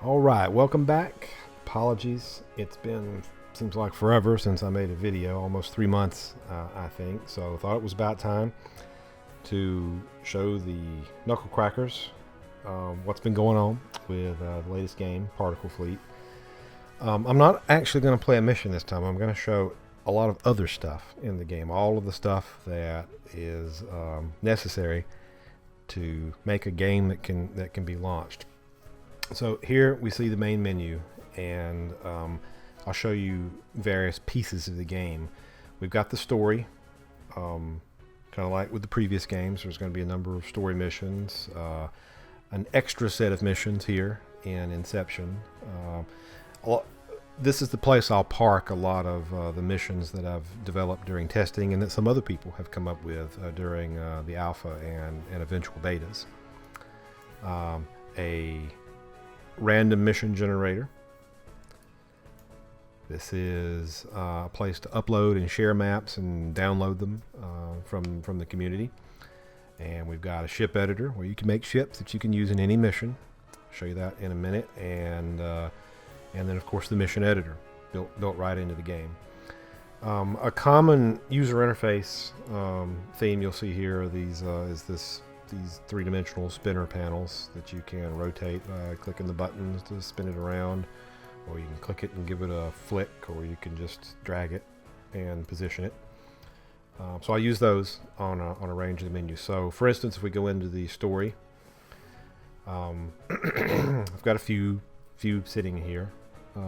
All right, welcome back. Apologies, it's been seems like forever since I made a video, almost 3 months, I think. So I thought it was about time to show the knuckle crackers what's been going on with the latest game, Particle Fleet. I'm not actually going to play a mission this time. I'm going to show a lot of other stuff in the game, all of the stuff that is necessary to make a game that can be launched. So here we see the main menu, and I'll show you various pieces of the game. We've got the story, kind of like with the previous games. There's going to be a number of story missions, an extra set of missions here in Inception. This is the place I'll park a lot of the missions that I've developed during testing and that some other people have come up with during the alpha and eventual betas. A random mission generator. This is a place to upload and share maps and download them from the community. And we've got a ship editor where you can make ships that you can use in any mission. I'll show you that in a minute. And then of course the mission editor built right into the game. A common user interface theme you'll see here are these three-dimensional spinner panels that you can rotate by clicking the buttons to spin it around, or you can click it and give it a flick, or you can just drag it and position it. So I use those on a range of the menus. So for instance, if we go into the story, I've got a few sitting here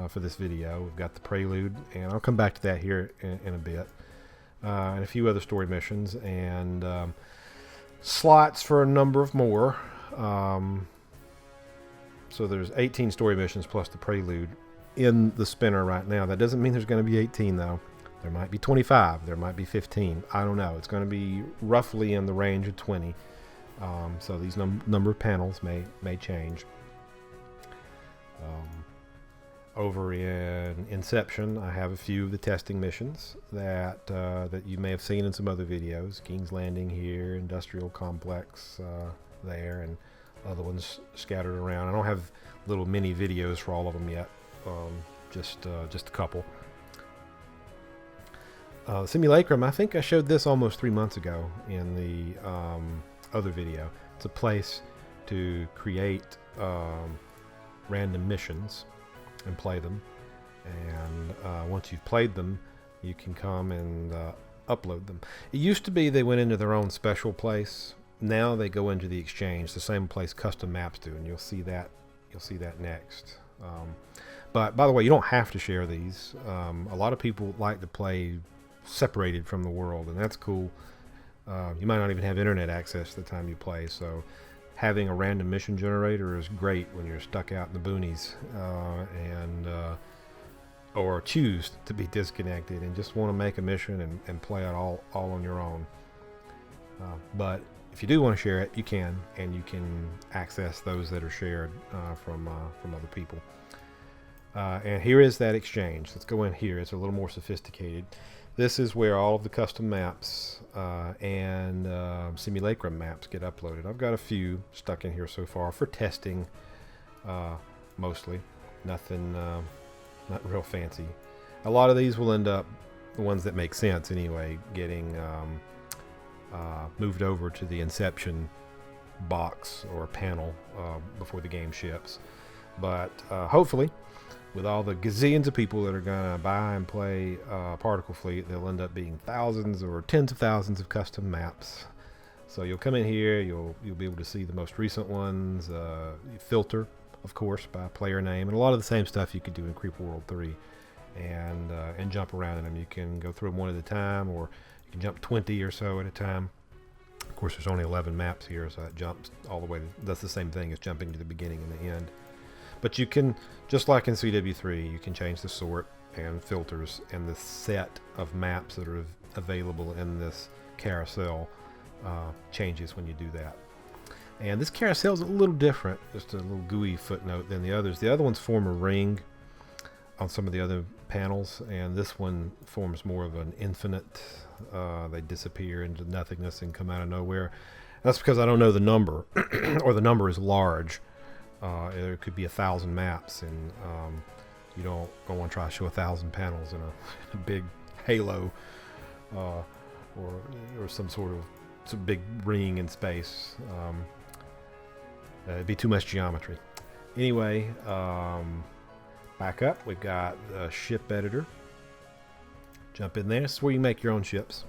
for this video. We've got the prelude, and I'll come back to that here in a bit, and a few other story missions, and slots for a number of more. So there's 18 story missions plus the prelude in the spinner right now. That doesn't mean there's going to be 18 though. There might be 25, there might be 15, I don't know. It's going to be roughly in the range of 20. So these number of panels may change. Over in Inception, I have a few of the testing missions that you may have seen in some other videos. King's Landing here, Industrial Complex there, and other ones scattered around. I don't have little mini videos for all of them yet, just a couple. Simulacrum, I think I showed this almost 3 months ago in the other video. It's a place to create random missions and play them, and once you've played them, you can come and upload them. It used to be they went into their own special place. Now they go into the exchange, the same place custom maps do, and you'll see that next. But by the way, you don't have to share these. A lot of people like to play separated from the world, and that's cool. You might not even have internet access the time you play, so having a random mission generator is great when you're stuck out in the boonies or choose to be disconnected and just want to make a mission and play it all on your own. But if you do want to share it, you can, and you can access those that are shared from other people. And here is that exchange. Let's go in here. It's a little more sophisticated. This is where all of the custom maps and simulacrum maps get uploaded. I've got a few stuck in here so far for testing, mostly. Nothing, not real fancy. A lot of these will end up, the ones that make sense anyway, getting moved over to the Inception box or panel before the game ships. But hopefully, with all the gazillions of people that are going to buy and play Particle Fleet, there'll end up being thousands or tens of thousands of custom maps. So you'll come in here, you'll be able to see the most recent ones, you filter, of course, by player name, and a lot of the same stuff you could do in Creep World 3, and jump around in them. You can go through them one at a time, or you can jump 20 or so at a time. Of course, there's only 11 maps here, so that jumps all the way that's the same thing as jumping to the beginning and the end. But you can, just like in CW3, you can change the sort and filters and the set of maps that are available in this carousel changes when you do that. And this carousel is a little different, just a little gooey footnote than the others. The other ones form a ring on some of the other panels, and this one forms more of an infinite. They disappear into nothingness and come out of nowhere. That's because I don't know the number, or the number is large. There could be 1,000 maps, and you don't want to try to show 1,000 panels in a big halo, or some sort of big ring in space. It'd be too much geometry. Anyway, back up. We've got the ship editor. Jump in there. This is where you make your own ships.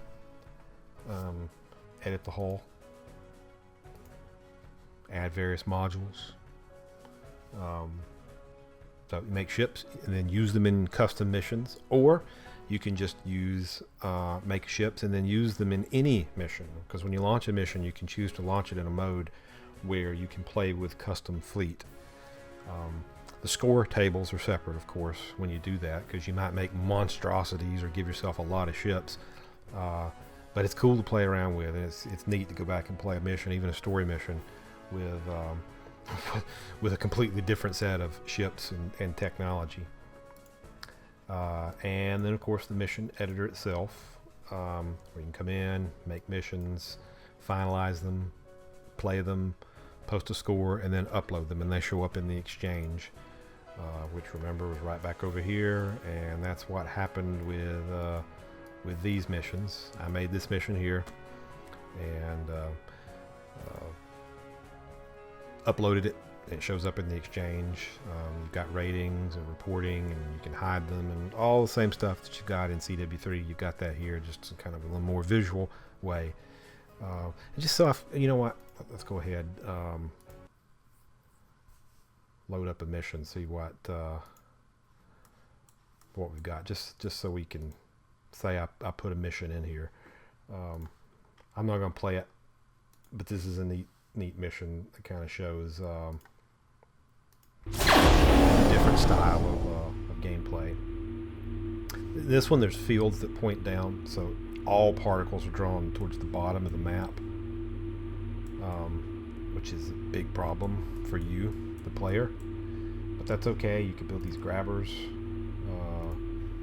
Edit the hull. Add various modules. So you make ships and then use them in custom missions, or you can just use make ships and then use them in any mission, because when you launch a mission you can choose to launch it in a mode where you can play with custom fleet. The score tables are separate, of course, when you do that, because you might make monstrosities or give yourself a lot of ships, but it's cool to play around with, and it's neat to go back and play a mission, even a story mission, with with a completely different set of ships and technology. And then of course the mission editor itself, where you can come in, make missions, finalize them, play them, post a score, and then upload them, and they show up in the exchange, which, remember, was right back over here. And that's what happened with these missions. I made this mission here and uploaded it. It shows up in the exchange. You've got ratings and reporting, and you can hide them, and all the same stuff that you've got in CW3. You've got that here, just kind of a little more visual way. And just so you know what, let's go ahead, load up a mission, see what we've got, just so we can say I put a mission in here. I'm not going to play it, but this is a neat mission that kind of shows different style of gameplay. This one, there's fields that point down, so all particles are drawn towards the bottom of the map, which is a big problem for you, the player, but that's okay. You can build these grabbers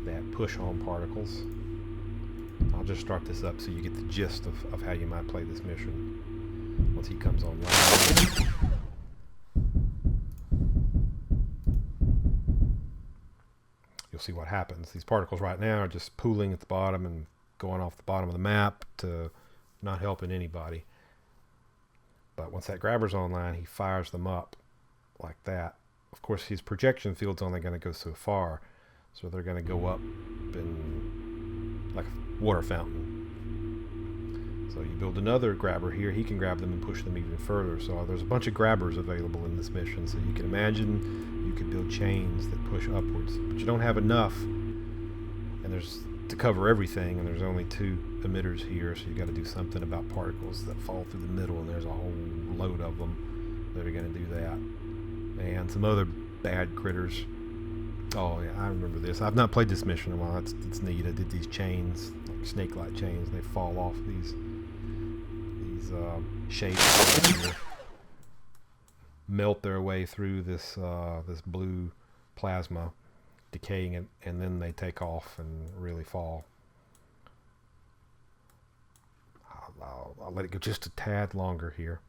that push home particles. I'll just start this up so you get the gist of how you might play this mission once he comes online. You'll see what happens. These particles right now are just pooling at the bottom and going off the bottom of the map to not helping anybody. But once that grabber's online, he fires them up like that. Of course, his projection field's only going to go so far, so they're going to go up in like a water fountain. So you build another grabber here, he can grab them and push them even further. So there's a bunch of grabbers available in this mission, so you can imagine you could build chains that push upwards, but you don't have enough, and there's to cover everything, and there's only 2 emitters here, so you got to do something about particles that fall through the middle, and there's a whole load of them that are going to do that, and some other bad critters. Oh yeah, I remember this. I've not played this mission in a while. It's neat. I did these chains, like snake-like chains, and they fall off these shapes, melt their way through this this blue plasma, decaying it, and then they take off and really fall. I'll let it go just a tad longer here,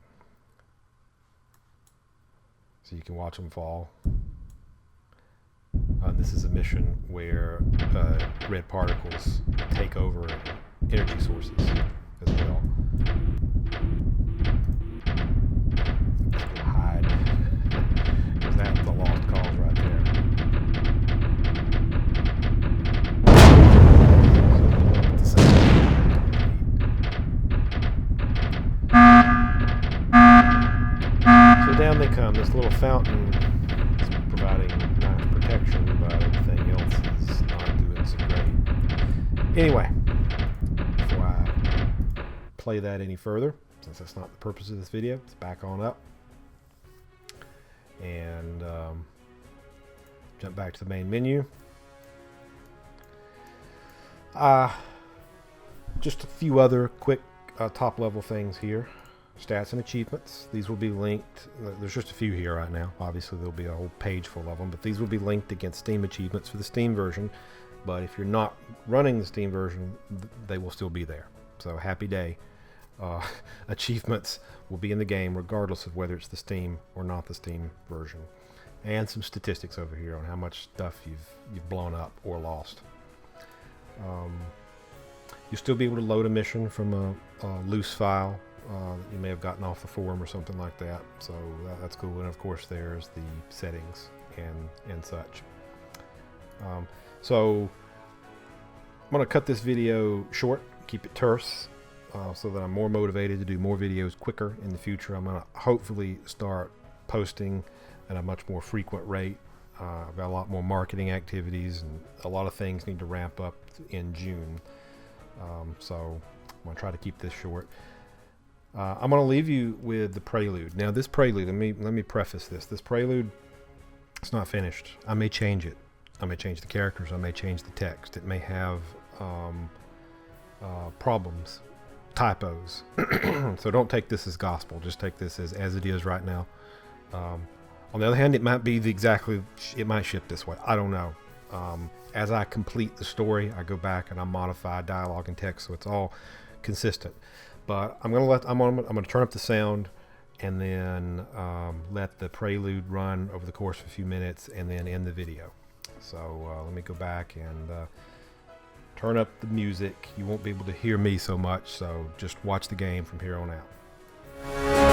so you can watch them fall. This is a mission where red particles take over energy sources as well. Let's go hide, because that's the lost cause right there. So down they come. This little fountain is providing nice protection, but everything else is not doing so great. Anyway, before I play that any further, since that's not the purpose of this video, let's back on up and jump back to the main menu. Just a few other quick top level things here. Stats and achievements. These will be linked. There's just a few here right now. Obviously there'll be a whole page full of them, but these will be linked against Steam achievements for the Steam version. But if you're not running the Steam version, they will still be there. So happy day. achievements will be in the game regardless of whether it's the Steam or not the Steam version, and some statistics over here on how much stuff you've blown up or lost. You'll still be able to load a mission from a loose file that you may have gotten off the forum or something like that, so that's cool. And of course there's the settings and such. So I'm going to cut this video short, keep it terse, so that I'm more motivated to do more videos quicker in the future. I'm going to hopefully start posting at a much more frequent rate. I've got a lot more marketing activities, and a lot of things need to ramp up in June. So I'm going to try to keep this short. I'm going to leave you with the prelude. Now this prelude, let me preface this. This prelude, it's not finished. I may change it. I may change the characters. I may change the text. It may have problems, typos. So don't take this as gospel. Just take this as it is right now. On the other hand, it might be it might ship this way. I don't know. As I complete the story, I go back and I modify dialogue and text, so it's all consistent. But I'm gonna turn up the sound, and then let the prelude run over the course of a few minutes, and then end the video. So let me go back and turn up the music. You won't be able to hear me so much, so just watch the game from here on out.